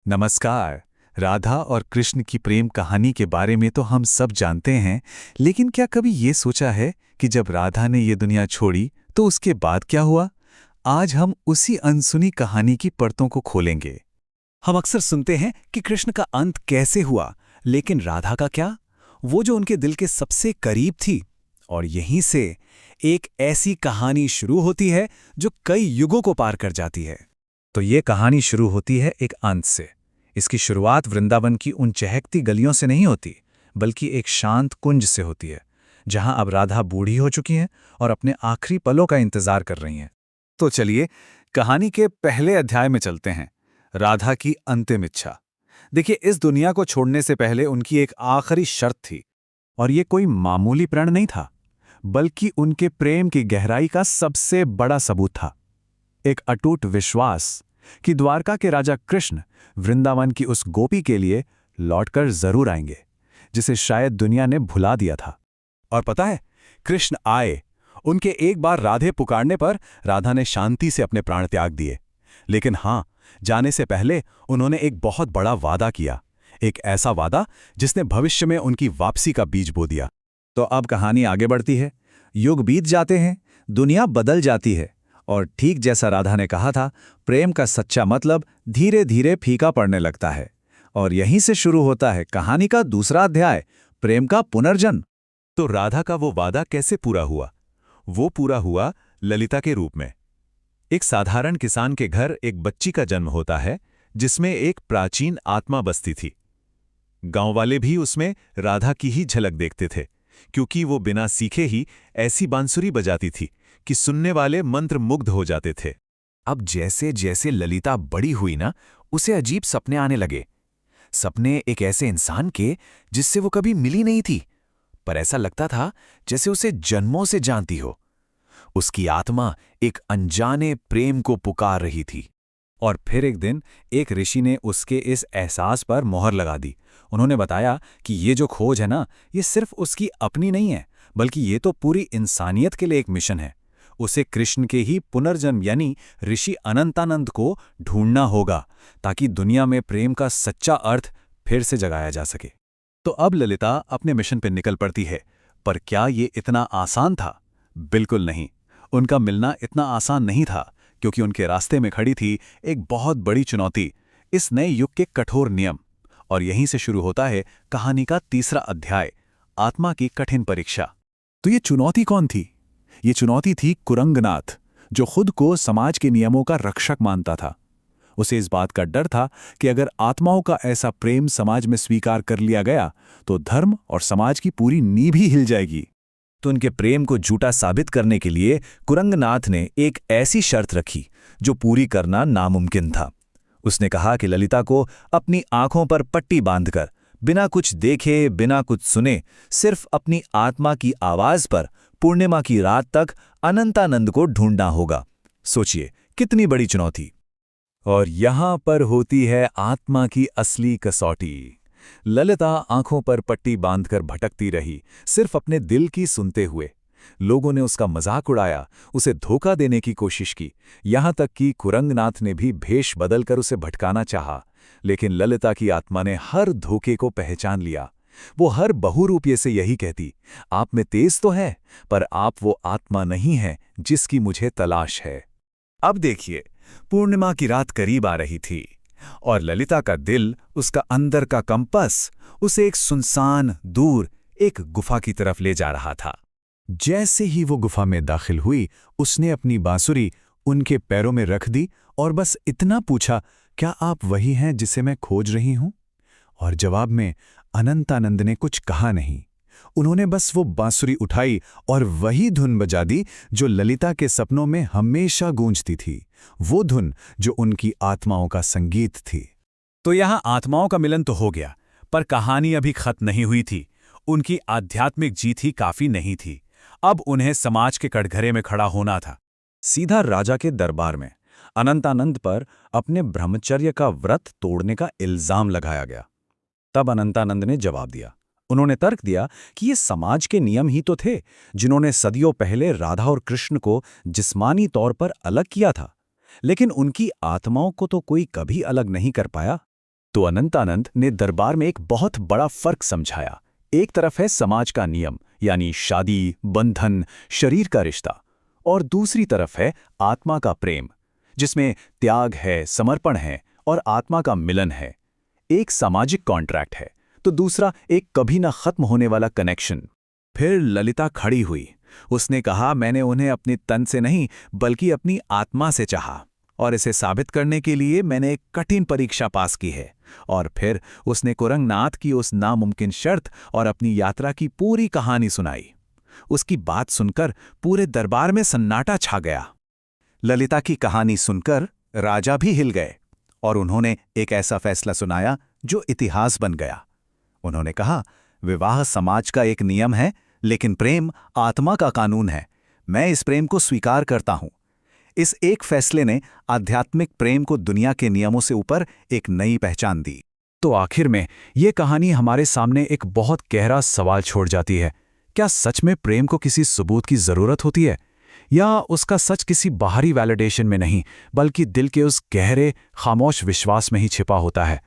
नमस्कार। राधा और कृष्ण की प्रेम कहानी के बारे में तो हम सब जानते हैं, लेकिन क्या कभी ये सोचा है कि जब राधा ने ये दुनिया छोड़ी तो उसके बाद क्या हुआ? आज हम उसी अनसुनी कहानी की परतों को खोलेंगे। हम अक्सर सुनते हैं कि कृष्ण का अंत कैसे हुआ, लेकिन राधा का क्या? वो जो उनके दिल के सबसे करीब थी। और यहीं से एक ऐसी कहानी शुरू होती है जो कई युगों को पार कर जाती है। तो ये कहानी शुरू होती है एक अंत से। इसकी शुरुआत वृंदावन की उन चहकती गलियों से नहीं होती, बल्कि एक शांत कुंज से होती है, जहां अब राधा बूढ़ी हो चुकी हैं और अपने आखिरी पलों का इंतजार कर रही हैं। तो चलिए कहानी के पहले अध्याय में चलते हैं। राधा की अंतिम इच्छा। देखिए, इस दुनिया को छोड़ने से पहले उनकी एक आखिरी शर्त थी। और ये कोई मामूली प्रण नहीं था, बल्कि उनके प्रेम की गहराई का सबसे बड़ा सबूत था। एक अटूट विश्वास कि द्वारका के राजा कृष्ण वृंदावन की उस गोपी के लिए लौटकर जरूर आएंगे, जिसे शायद दुनिया ने भुला दिया था। और पता है, कृष्ण आए। उनके एक बार राधे पुकारने पर राधा ने शांति से अपने प्राण त्याग दिए। लेकिन हाँ, जाने से पहले उन्होंने एक बहुत बड़ा वादा किया। एक ऐसा वादा जिसने भविष्य में उनकी वापसी का बीज बो दिया। तो अब कहानी आगे बढ़ती है। युग बीत जाते हैं, दुनिया बदल जाती है, और ठीक जैसा राधा ने कहा था, प्रेम का सच्चा मतलब धीरे धीरे फीका पड़ने लगता है। और यहीं से शुरू होता है कहानी का दूसरा अध्याय, प्रेम का पुनर्जन्म। तो राधा का वो वादा कैसे पूरा हुआ? वो पूरा हुआ ललिता के रूप में। एक साधारण किसान के घर एक बच्ची का जन्म होता है, जिसमें एक प्राचीन आत्मा बसती थी। गांव वाले भी उसमें राधा की ही झलक देखते थे, क्योंकि वो बिना सीखे ही ऐसी बांसुरी बजाती थी कि सुनने वाले मंत्रमुग्ध हो जाते थे। अब जैसे जैसे ललिता बड़ी हुई ना, उसे अजीब सपने आने लगे। सपने एक ऐसे इंसान के जिससे वो कभी मिली नहीं थी, पर ऐसा लगता था जैसे उसे जन्मों से जानती हो। उसकी आत्मा एक अनजाने प्रेम को पुकार रही थी। और फिर एक दिन एक ऋषि ने उसके इस एहसास पर मोहर लगा दी। उन्होंने बताया कि ये जो खोज है ना, ये सिर्फ उसकी अपनी नहीं है, बल्कि ये तो पूरी इंसानियत के लिए एक मिशन है। उसे कृष्ण के ही पुनर्जन्म यानी ऋषि अनंतानंद को ढूंढना होगा, ताकि दुनिया में प्रेम का सच्चा अर्थ फिर से जगाया जा सके। तो अब ललिता अपने मिशन पर निकल पड़ती है। पर क्या ये इतना आसान था? बिल्कुल नहीं। उनका मिलना इतना आसान नहीं था, क्योंकि उनके रास्ते में खड़ी थी एक बहुत बड़ी चुनौती, इस नए युग के कठोर नियम। और यहीं से शुरू होता है कहानी का तीसरा अध्याय, आत्मा की कठिन परीक्षा। तो ये चुनौती कौन थी? ये चुनौती थी कुरंगनाथ, जो खुद को समाज के नियमों का रक्षक मानता था। उसे इस बात का डर था कि अगर आत्माओं का ऐसा प्रेम समाज में स्वीकार कर लिया गया तो धर्म और समाज की पूरी नींव ही हिल जाएगी। तो उनके प्रेम को झूठा साबित करने के लिए कुरंगनाथ ने एक ऐसी शर्त रखी जो पूरी करना नामुमकिन था। उसने कहा कि ललिता को अपनी आंखों पर पट्टी बांधकर, बिना कुछ देखे बिना कुछ सुने, सिर्फ अपनी आत्मा की आवाज पर पूर्णिमा की रात तक अनंतानंद को ढूंढना होगा। सोचिए कितनी बड़ी चुनौती। और यहां पर होती है आत्मा की असली कसौटी। ललिता आंखों पर पट्टी बांधकर भटकती रही, सिर्फ अपने दिल की सुनते हुए। लोगों ने उसका मजाक उड़ाया, उसे धोखा देने की कोशिश की, यहां तक कि कुरंगनाथ ने भी भेष बदलकर उसे भटकाना चाहा। लेकिन ललिता की आत्मा ने हर धोखे को पहचान लिया। वो हर बहुरूपिये से यही कहती, आप में तेज तो है, पर आप वो आत्मा नहीं है जिसकी मुझे तलाश है। अब देखिए, पूर्णिमा की रात करीब आ रही थी, और ललिता का दिल, उसका अंदर का कंपस, उसे एक सुनसान, दूर एक गुफा की तरफ ले जा रहा था। जैसे ही वो गुफा में दाखिल हुई, उसने अपनी बांसुरी उनके पैरों में रख दी और बस इतना पूछा, क्या आप वही हैं जिसे मैं खोज रही हूं? और जवाब में अनंतानंद ने कुछ कहा नहीं। उन्होंने बस वो बांसुरी उठाई और वही धुन बजा दी जो ललिता के सपनों में हमेशा गूंजती थी, वो धुन जो उनकी आत्माओं का संगीत थी। तो यहां आत्माओं का मिलन तो हो गया, पर कहानी अभी खत्म नहीं हुई थी। उनकी आध्यात्मिक जीत ही काफी नहीं थी। अब उन्हें समाज के कटघरे में खड़ा होना था। सीधा राजा के दरबार में अनंतानंद पर अपने ब्रह्मचर्य का व्रत तोड़ने का इल्जाम लगाया गया। तब अनंतानंद ने जवाब दिया। उन्होंने तर्क दिया कि ये समाज के नियम ही तो थे, जिन्होंने सदियों पहले राधा और कृष्ण को जिस्मानी तौर पर अलग किया था, लेकिन उनकी आत्माओं को तो कोई कभी अलग नहीं कर पाया। तो अनंतानंद ने दरबार में एक बहुत बड़ा फर्क समझाया। एक तरफ है समाज का नियम, यानी शादी, बंधन, शरीर का रिश्ता, और दूसरी तरफ है आत्मा का प्रेम, जिसमें त्याग है, समर्पण है और आत्मा का मिलन है। एक सामाजिक कॉन्ट्रैक्ट है तो दूसरा एक कभी ना खत्म होने वाला कनेक्शन। फिर ललिता खड़ी हुई। उसने कहा, मैंने उन्हें अपनी तन से नहीं बल्कि अपनी आत्मा से चाहा, और इसे साबित करने के लिए मैंने एक कठिन परीक्षा पास की है। और फिर उसने कुरंगनाथ की उस नामुमकिन शर्त और अपनी यात्रा की पूरी कहानी सुनाई। उसकी बात सुनकर पूरे दरबार में सन्नाटा छा गया। ललिता की कहानी सुनकर राजा भी हिल गए और उन्होंने एक ऐसा फैसला सुनाया जो इतिहास बन गया। उन्होंने कहा, विवाह समाज का एक नियम है, लेकिन प्रेम आत्मा का कानून है। मैं इस प्रेम को स्वीकार करता हूं। इस एक फैसले ने आध्यात्मिक प्रेम को दुनिया के नियमों से ऊपर एक नई पहचान दी। तो आखिर में ये कहानी हमारे सामने एक बहुत गहरा सवाल छोड़ जाती है। क्या सच में प्रेम को किसी सबूत की जरूरत होती है, या उसका सच किसी बाहरी वैलिडेशन में नहीं बल्कि दिल के उस गहरे खामोश विश्वास में ही छिपा होता है?